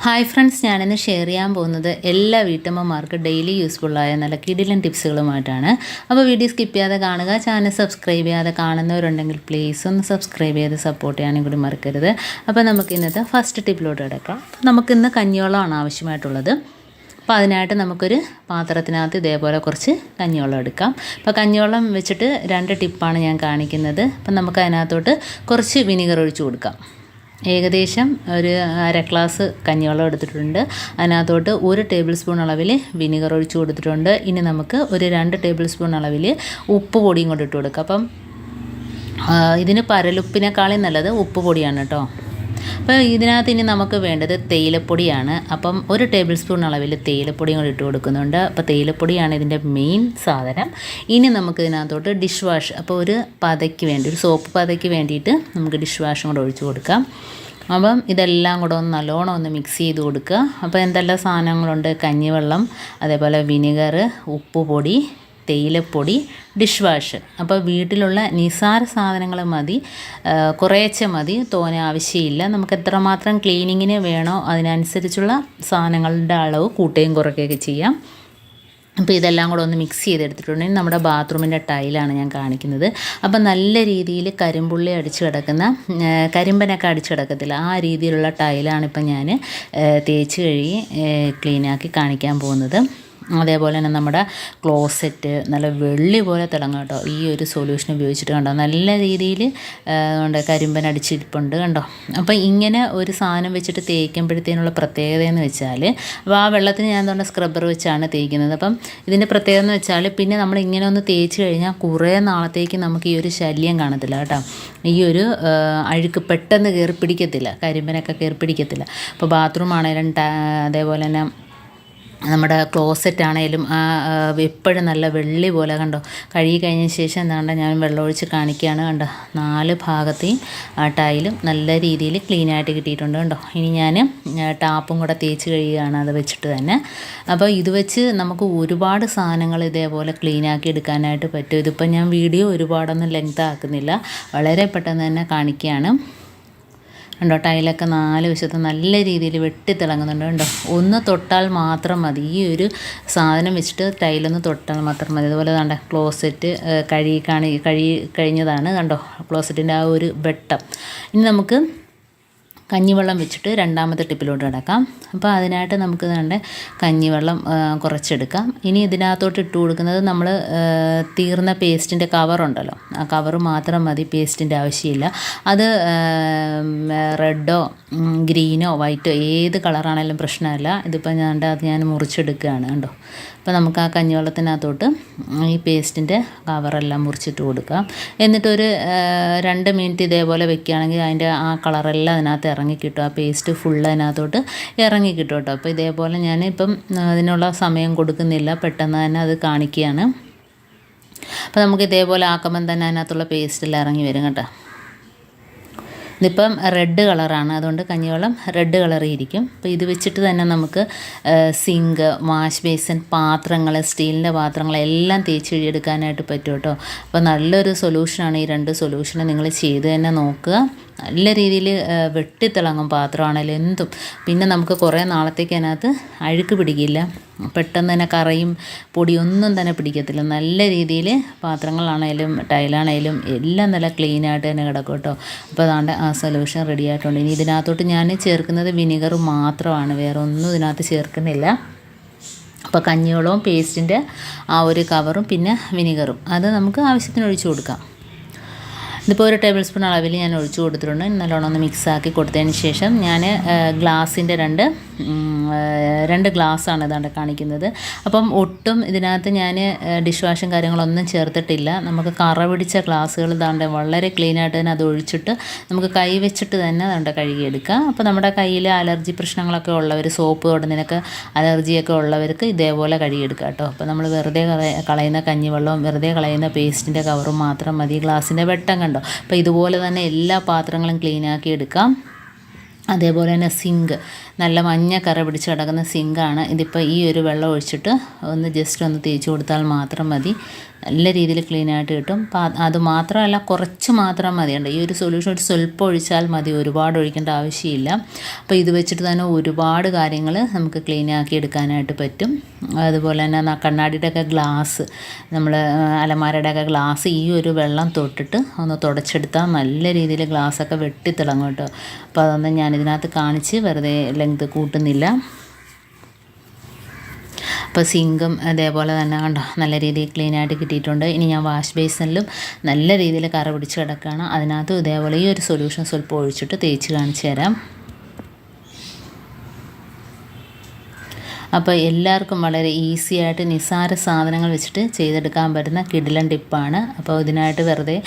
Hi friends, ഞാനിന്ന് share ചെയ്യാൻ പോകുന്നത് എല്ലാ വീട്ടമ്മമാർക്ക് ഡെയിലി യൂസ്ഫുള്ളായ നല്ല കിടിലൻ ടിപ്സുകളുമായിട്ടാണ്. അപ്പോൾ വീഡിയോ സ്കിപ്പ് ചെയ്യാതെ കാണുക. ചാനൽ സബ്സ്ക്രൈബ് ചെയ്യാതെ കാണുന്നവരുണ്ടെങ്കിൽ പ്ലീസ് ഒന്ന് സബ്സ്ക്രൈബ് ചെയ്ത് സപ്പോർട്ട് ചെയ്യാനും കൂടി മറക്കരുത്. അപ്പോൾ നമുക്ക് ഇന്നത്തെ ഫസ്റ്റ് ടിപ്പിലോട്ട് കിടക്കാം. നമുക്കിന്ന് കഞ്ഞിവെള്ളമാണ് ആവശ്യമായിട്ടുള്ളത്. അപ്പോൾ അതിനായിട്ട് നമുക്കൊരു പാത്രത്തിനകത്ത് ഇതേപോലെ കുറച്ച് കഞ്ഞിവെള്ളം എടുക്കാം. അപ്പോൾ കഞ്ഞിവെള്ളം വെച്ചിട്ട് 2 ടിപ്പാണ് ഞാൻ കാണിക്കുന്നത്. അപ്പം നമുക്ക് അതിനകത്തോട്ട് കുറച്ച് വിനീഗർ ഒഴിച്ച് കൊടുക്കാം. ഏകദേശം ഒരു 1/2 ഗ്ലാസ് കഞ്ഞിവെള്ളം എടുത്തിട്ടുണ്ട്. അതിനകത്തോട്ട് 1 ടേബിൾ സ്പൂൺ അളവിൽ വിനീഗർ ഒഴിച്ച് കൊടുത്തിട്ടുണ്ട്. ഇനി നമുക്ക് ഒരു 2 ടേബിൾ സ്പൂൺ അളവിൽ ഉപ്പ് പൊടിയും കൊണ്ട് ഇട്ട് കൊടുക്കാം. അപ്പം ഇതിന് പരലുപ്പിനേക്കാളും നല്ലത് ഉപ്പ് പൊടിയാണ് കേട്ടോ. അപ്പോൾ ഇതിനകത്ത് ഇനി നമുക്ക് വേണ്ടത് തേയിലപ്പൊടിയാണ്. അപ്പം 1 ടേബിൾ സ്പൂൺ അളവിൽ തേയിലപ്പൊടിയും കൂടി ഇട്ട് കൊടുക്കുന്നുണ്ട്. അപ്പോൾ തേയിലപ്പൊടിയാണ് ഇതിൻ്റെ മെയിൻ സാധനം. ഇനി നമുക്ക് ഇതിനകത്തോട്ട് ഡിഷ് വാഷ്, അപ്പോൾ ഒരു സോപ്പ് പതയ്ക്ക് വേണ്ടിയിട്ട് നമുക്ക് ഡിഷ് വാഷും കൂടെ ഒഴിച്ച് കൊടുക്കാം. അപ്പം ഇതെല്ലാം കൂടെ ഒന്ന് നല്ലോണം ഒന്ന് മിക്സ് ചെയ്ത് കൊടുക്കുക. അപ്പോൾ എന്തെല്ലാം സാധനങ്ങളുണ്ട്: കഞ്ഞിവെള്ളം, അതേപോലെ വിനെഗർ, ഉപ്പ് പൊടി, തേയിലപ്പൊടി, ഡിഷ് വാഷ്. അപ്പോൾ വീട്ടിലുള്ള നിസാര സാധനങ്ങൾ മതി, കുറേശ്ശെ മതി, തോനെ ആവശ്യമില്ല. നമുക്ക് എത്രമാത്രം ക്ലീനിങ്ങിന് വേണോ അതിനനുസരിച്ചുള്ള സാധനങ്ങളുടെ അളവ് കൂട്ടുകയും കുറയ്ക്കുകയൊക്കെ ചെയ്യാം. അപ്പോൾ ഇതെല്ലാം കൂടെ ഒന്ന് മിക്സ് ചെയ്തെടുത്തിട്ടുണ്ടെങ്കിൽ നമ്മുടെ ബാത്റൂമിൻ്റെ ടൈലാണ് ഞാൻ കാണിക്കുന്നത്. അപ്പോൾ നല്ല രീതിയിൽ കരിമ്പുള്ളി അടിച്ച് കിടക്കുന്ന, കരിമ്പനൊക്കെ അടിച്ച് കിടക്കത്തില്ല, ആ രീതിയിലുള്ള ടൈലാണ് ഇപ്പം ഞാൻ തേച്ച് കഴുകി ക്ലീനാക്കി കാണിക്കാൻ പോകുന്നത്. അതേപോലെ തന്നെ നമ്മുടെ ക്ലോസറ്റ് നല്ല വെള്ളി പോലെ തിളങ്ങും കേട്ടോ. ഈ ഒരു സൊല്യൂഷൻ ഉപയോഗിച്ചിട്ട് കണ്ടോ, നല്ല രീതിയിൽ കരിമ്പൻ അടിച്ചിരിപ്പുണ്ട് കണ്ടോ. അപ്പോൾ ഇങ്ങനെ ഒരു സാധനം വെച്ചിട്ട് തേക്കുമ്പോഴത്തേനുള്ള പ്രത്യേകത എന്ന് വെച്ചാൽ, അപ്പോൾ ആ വെള്ളത്തിന് ഞാൻ എന്തുകൊണ്ട് സ്ക്രബ്ബർ വെച്ചാണ് തേക്കുന്നത്. അപ്പം ഇതിൻ്റെ പ്രത്യേകത എന്ന് വെച്ചാൽ, പിന്നെ നമ്മൾ ഇങ്ങനെ ഒന്ന് തേച്ച് കഴിഞ്ഞാൽ കുറേ നാളത്തേക്ക് നമുക്ക് ഈ ഒരു ശല്യം കാണത്തില്ല കേട്ടോ. ഈ ഒരു അഴുക്ക് പെട്ടെന്ന് കയറി പിടിക്കത്തില്ല, കരിമ്പനൊക്കെ കയറി പിടിക്കത്തില്ല. അപ്പോൾ ബാത്റൂം ആണെങ്കിലും അതേപോലെ തന്നെ നമ്മുടെ ക്ലോസറ്റ് ആണെങ്കിലും എപ്പോഴും നല്ല വെള്ളി പോലെ കണ്ടോ. കഴുകി കഴിഞ്ഞ ശേഷം എന്താണ്ട് ഞാൻ വെള്ളമൊഴിച്ച് കാണിക്കുകയാണ് കണ്ടോ. 4 ഭാഗത്തെയും ടൈലും നല്ല രീതിയിൽ ക്ലീനായിട്ട് കിട്ടിയിട്ടുണ്ട് കണ്ടോ. ഇനി ഞാൻ ടാപ്പും കൂടെ തേച്ച് കഴുകുകയാണ് അത് വെച്ചിട്ട് തന്നെ. അപ്പോൾ ഇത് വെച്ച് നമുക്ക് ഒരുപാട് സാധനങ്ങൾ ഇതേപോലെ ക്ലീനാക്കി എടുക്കാനായിട്ട് പറ്റും. ഇതിപ്പോൾ ഞാൻ വീഡിയോ ഒരുപാടൊന്നും ലെങ്ത് ആക്കുന്നില്ല, വളരെ പെട്ടെന്ന് തന്നെ കാണിക്കുകയാണ് കണ്ടോ. ടൈലൊക്കെ 4 വശത്ത് നല്ല രീതിയിൽ വെട്ടിത്തിളങ്ങുന്നുണ്ട് കണ്ടോ. ഒന്ന് തൊട്ടാൽ മാത്രം മതി, ഈ ഒരു സാധനം വെച്ചിട്ട് ടൈലൊന്ന് തൊട്ടാൽ മാത്രം മതി. അതുപോലെ കണ്ടോ, ക്ലോസറ്റ് കഴുകി കഴിഞ്ഞതാണ് കണ്ടോ, ക്ലോസറ്റിൻ്റെ ആ ഒരു വെട്ടം. ഇനി നമുക്ക് കഞ്ഞിവെള്ളം വെച്ചിട്ട് 2ാമത്തെ ടിപ്പിലോട്ട് കിടക്കാം. അപ്പോൾ അതിനായിട്ട് നമുക്ക് വേണ്ട കഞ്ഞിവെള്ളം കുറച്ചെടുക്കാം. ഇനി ഇതിനകത്തോട്ട് ഇട്ട് കൊടുക്കുന്നത് നമ്മൾ തീർന്ന പേസ്റ്റിൻ്റെ കവറുണ്ടല്ലോ, ആ കവറ് മാത്രം മതി, പേസ്റ്റിൻ്റെ ആവശ്യമില്ല. അത് റെഡോ ഗ്രീനോ വൈറ്റോ ഏത് കളറാണെങ്കിലും പ്രശ്നമല്ല. ഇതിപ്പോൾ ഞാൻ മുറിച്ചെടുക്കുകയാണ് കണ്ടോ. അപ്പോൾ നമുക്ക് ആ കഞ്ഞിവെള്ളത്തിനകത്തോട്ട് ഈ പേസ്റ്റിൻ്റെ കവറെല്ലാം മുറിച്ചിട്ട് കൊടുക്കാം. എന്നിട്ടൊരു 2 മിനിറ്റ് ഇതേപോലെ വെക്കുകയാണെങ്കിൽ അതിൻ്റെ ആ കളറെല്ലാം അതിനകത്ത് ഇറങ്ങിക്കിട്ടും, ആ പേസ്റ്റ് ഫുള്ള് അതിനകത്തോട്ട് ഇറങ്ങിക്കിട്ടും കേട്ടോ. അപ്പോൾ ഇതേപോലെ ഞാൻ ഇപ്പം അതിനുള്ള സമയം കൊടുക്കുന്നില്ല, പെട്ടെന്ന് തന്നെ അത് കാണിക്കുകയാണ്. അപ്പോൾ നമുക്ക് ഇതേപോലെ ആക്കുമ്പം തന്നെ അതിനകത്തുള്ള പേസ്റ്റെല്ലാം ഇറങ്ങി വരും കേട്ടോ. ഇതിപ്പം റെഡ് കളറാണ്, അതുകൊണ്ട് കഞ്ഞിവെള്ളം റെഡ് കളറിൽ ഇരിക്കും. അപ്പോൾ ഇത് വെച്ചിട്ട് തന്നെ നമുക്ക് സിങ്ക്, വാഷ് ബേസിൻ, പാത്രങ്ങൾ, സ്റ്റീലിൻ്റെ പാത്രങ്ങളെല്ലാം തേച്ച് കഴുകിയെടുക്കാനായിട്ട് പറ്റും കേട്ടോ. അപ്പോൾ നല്ലൊരു സൊല്യൂഷനാണ് ഈ 2 സൊല്യൂഷനും നിങ്ങൾ ചെയ്ത് തന്നെ നോക്കുക. നല്ല രീതിയിൽ വെട്ടിത്തിളങ്ങും പാത്രമാണെങ്കിലും എന്തും. പിന്നെ നമുക്ക് കുറേ നാളത്തേക്ക് അതിനകത്ത് അഴുക്ക് പിടിക്കില്ല, പെട്ടെന്ന് തന്നെ കറയും പൊടിയൊന്നും തന്നെ പിടിക്കത്തില്ല. നല്ല രീതിയിൽ പാത്രങ്ങളാണേലും ടൈലാണേലും എല്ലാം നല്ല ക്ലീനായിട്ട് തന്നെ കിടക്കും കേട്ടോ. അപ്പോൾ അതാണ്ട് ആ സൊല്യൂഷൻ റെഡി ആയിട്ടുണ്ട്. ഇനി ഇതിനകത്തോട്ട് ഞാൻ ചേർക്കുന്നത് വിനെഗർ മാത്രമാണ്, വേറെ ഒന്നും ഇതിനകത്ത് ചേർക്കുന്നില്ല. അപ്പോൾ കഞ്ഞിവെള്ളവും പേസ്റ്റിൻ്റെ ആ ഒരു കവറും പിന്നെ വിനെഗറും അത് നമുക്ക് ആവശ്യത്തിന് ഒഴിച്ച് കൊടുക്കാം. ഇതിപ്പോൾ 1 ടേബിൾ സ്പൂൺ അളവിൽ ഞാൻ ഒഴിച്ച് കൊടുത്തിട്ടുണ്ട്. നല്ലോണം ഒന്ന് മിക്സാക്കി കൊടുത്തതിന് ശേഷം ഞാൻ ഗ്ലാസിൻ്റെ 2 ഗ്ലാസ്സാണ് ഇതാണ്ട് കാണിക്കുന്നത്. അപ്പം ഒട്ടും ഇതിനകത്ത് ഞാൻ ഡിഷ് വാഷും കാര്യങ്ങളൊന്നും ചേർത്തിട്ടില്ല. നമുക്ക് കറ പിടിച്ച ഗ്ലാസ്സുകൾ ഇതാണ്ട് വളരെ ക്ലീനായിട്ട് തന്നെ അത് ഒഴിച്ചിട്ട് നമുക്ക് കൈ വെച്ചിട്ട് തന്നെ അതുകൊണ്ട് കഴുകിയെടുക്കാം. അപ്പോൾ നമ്മുടെ കയ്യിൽ അലർജി പ്രശ്നങ്ങളൊക്കെ ഉള്ളവർ, സോപ്പ് തൊടുന്നതിനൊക്കെ അലർജിയൊക്കെ ഉള്ളവർക്ക് ഇതേപോലെ കഴുകിയെടുക്കാം കേട്ടോ. അപ്പോൾ നമ്മൾ വെറുതെ കളയുന്ന കഞ്ഞിവെള്ളവും വെറുതെ കളയുന്ന പേസ്റ്റിൻ്റെ കവറും മാത്രം മതി. ഗ്ലാസിൻ്റെ വെട്ടം കണ്ടോ. അപ്പോൾ ഇതുപോലെ തന്നെ എല്ലാ പാത്രങ്ങളും ക്ലീനാക്കി എടുക്കാം. അതേപോലെ തന്നെ നല്ല മഞ്ഞ കറ പിടിച്ച് കിടക്കുന്ന സിങ്കാണ്. ഇതിപ്പോൾ ഈ ഒരു വെള്ളം ഒഴിച്ചിട്ട് ഒന്ന് ജസ്റ്റ് ഒന്ന് തേച്ച് കൊടുത്താൽ മാത്രം മതി, നല്ല രീതിയിൽ ക്ലീനായിട്ട് കിട്ടും. അത് മാത്രമല്ല, കുറച്ച് മാത്രം മതിയുണ്ട്. ഈ ഒരു സൊല്യൂഷൻ ഒരു സ്വല്പം ഒഴിച്ചാൽ മതി, ഒരുപാട് ഒഴിക്കേണ്ട ആവശ്യമില്ല. അപ്പോൾ ഇത് വെച്ചിട്ട് തന്നെ ഒരുപാട് കാര്യങ്ങൾ നമുക്ക് ക്ലീനാക്കി എടുക്കാനായിട്ട് പറ്റും. അതുപോലെ തന്നെ കണ്ണാടിയുടെയൊക്കെ ഗ്ലാസ്, നമ്മൾ അലമാരയുടെയൊക്കെ ഗ്ലാസ് ഈ ഒരു വെള്ളം തൊട്ടിട്ട് ഒന്ന് തുടച്ചെടുത്താൽ നല്ല രീതിയിൽ ഗ്ലാസ്സൊക്കെ വെട്ടിത്തിളങ്ങും കേട്ടോ. അപ്പോൾ അതൊന്നും ഞാനിതിനകത്ത് കാണിച്ച് വെറുതെ ലെങ്ത് കൂട്ടുന്നില്ല. അപ്പോൾ സിങ്കും അതേപോലെ തന്നെ കണ്ടോ നല്ല രീതിയിൽ ക്ലീനായിട്ട് കിട്ടിയിട്ടുണ്ട്. ഇനി ഞാൻ വാഷ് ബേസിനിലും നല്ല രീതിയിൽ കറ പിടിച്ച് കിടക്കുകയാണ്. അതിനകത്ത് ഇതേപോലെ ഈ ഒരു സൊല്യൂഷൻ സ്വല്പം ഒഴിച്ചിട്ട് തേച്ച് കാണിച്ചു തരാം. അപ്പോൾ എല്ലാവർക്കും വളരെ ഈസി ആയിട്ട് നിസ്സാര സാധനങ്ങൾ വെച്ചിട്ട് ചെയ്തെടുക്കാൻ പറ്റുന്ന കിടിലൻ ടിപ്പാണ്. അപ്പോൾ ഇതിനായിട്ട് വെറുതെ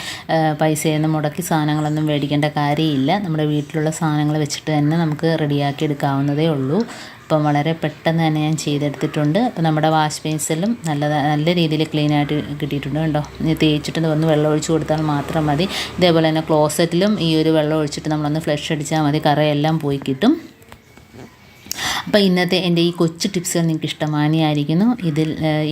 പൈസയൊന്നും മുടക്കി സാധനങ്ങളൊന്നും മേടിക്കേണ്ട കാര്യമില്ല. നമ്മുടെ വീട്ടിലുള്ള സാധനങ്ങൾ വെച്ചിട്ട് തന്നെ നമുക്ക് റെഡിയാക്കി എടുക്കാവുന്നതേ ഉള്ളൂ. അപ്പം വളരെ പെട്ടെന്ന് തന്നെ ഞാൻ ചെയ്തെടുത്തിട്ടുണ്ട്. അപ്പോൾ നമ്മുടെ വാഷ് ബേസിലും നല്ല രീതിയിൽ ക്ലീനായിട്ട് കിട്ടിയിട്ടുണ്ട് കേട്ടോ. ഇനി തേച്ചിട്ട് ഒന്ന് വെള്ളം ഒഴിച്ച് കൊടുത്താൽ മാത്രം മതി. ഇതേപോലെ തന്നെ ക്ലോസറ്റിലും ഈ ഒരു വെള്ളം ഒഴിച്ചിട്ട് നമ്മളൊന്ന് ഫ്ലഷ് അടിച്ചാൽ മതി, കറയെല്ലാം പോയി കിട്ടും. അപ്പോൾ ഇന്നത്തെ എൻ്റെ ഈ കൊച്ചു ടിപ്സുകൾ നിങ്ങൾക്ക് ഇഷ്ടമാനിയായിരിക്കുന്നു. ഇതിൽ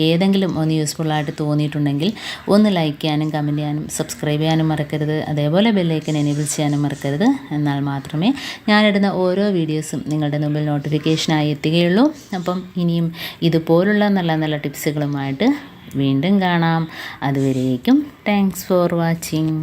ഏതെങ്കിലും ഒന്ന് യൂസ്ഫുള്ളായിട്ട് തോന്നിയിട്ടുണ്ടെങ്കിൽ ഒന്ന് ലൈക്ക് ചെയ്യാനും കമൻറ്റ് ചെയ്യാനും സബ്സ്ക്രൈബ് ചെയ്യാനും മറക്കരുത്. അതേപോലെ ബെല്ലൈക്കൻ എനേബിൾ ചെയ്യാനും മറക്കരുത്. എന്നാൽ മാത്രമേ ഞാനിടുന്ന ഓരോ വീഡിയോസും നിങ്ങളുടെ മുമ്പിൽ നോട്ടിഫിക്കേഷനായി എത്തുകയുള്ളൂ. അപ്പം ഇനിയും ഇതുപോലുള്ള നല്ല നല്ല ടിപ്സുകളുമായിട്ട് വീണ്ടും കാണാം. അതുവരേക്കും താങ്ക്സ് ഫോർ വാച്ചിങ്.